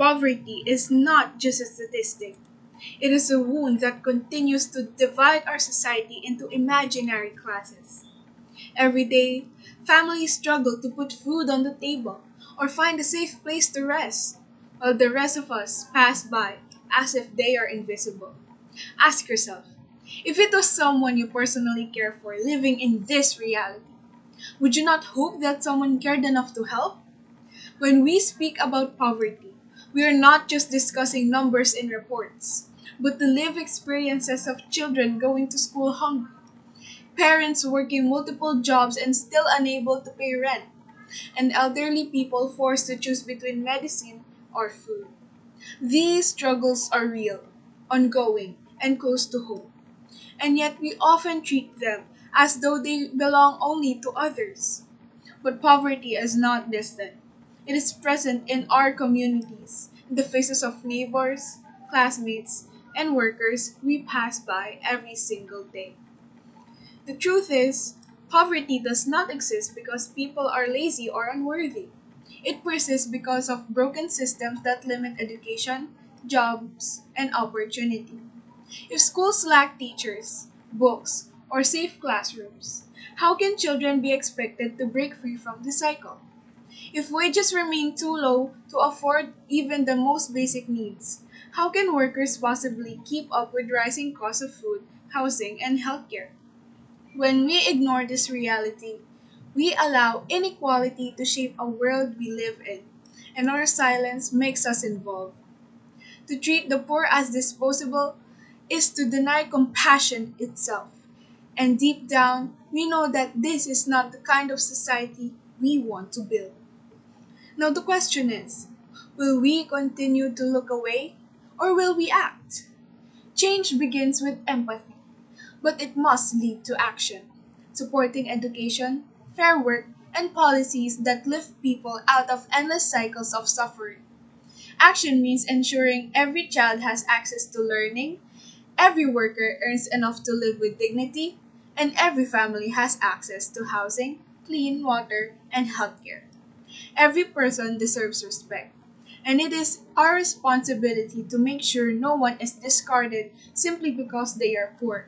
Poverty is not just a statistic. It is a wound that continues to divide our society into imaginary classes. Every day, families struggle to put food on the table or find a safe place to rest, while the rest of us pass by as if they are invisible. Ask yourself, if it was someone you personally care for living in this reality, would you not hope that someone cared enough to help? When we speak about poverty, we are not just discussing numbers in reports, but the lived experiences of children going to school hungry, parents working multiple jobs and still unable to pay rent, and elderly people forced to choose between medicine or food. These struggles are real, ongoing, and close to home, and yet we often treat them as though they belong only to others. But poverty is not distant. It is present in our communities, in the faces of neighbors, classmates, and workers we pass by every single day. The truth is, poverty does not exist because people are lazy or unworthy. It persists because of broken systems that limit education, jobs, and opportunity. If schools lack teachers, books, or safe classrooms, how can children be expected to break free from the cycle? If wages remain too low to afford even the most basic needs, how can workers possibly keep up with rising costs of food, housing, and healthcare? When we ignore this reality, we allow inequality to shape a world we live in, and our silence makes us involved. To treat the poor as disposable is to deny compassion itself. And deep down, we know that this is not the kind of society we want to build. Now, the question is, will we continue to look away or will we act? Change begins with empathy, but it must lead to action, supporting education, fair work, and policies that lift people out of endless cycles of suffering. Action means ensuring every child has access to learning, every worker earns enough to live with dignity, and every family has access to housing, clean water, and healthcare. Every person deserves respect, and it is our responsibility to make sure no one is discarded simply because they are poor.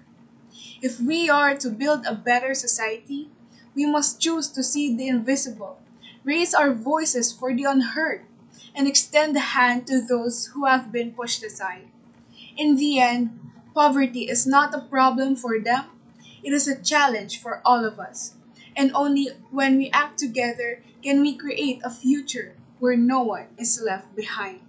If we are to build a better society, we must choose to see the invisible, raise our voices for the unheard, and extend the hand to those who have been pushed aside. In the end, poverty is not a problem for them, it is a challenge for all of us. And only when we act together can we create a future where no one is left behind.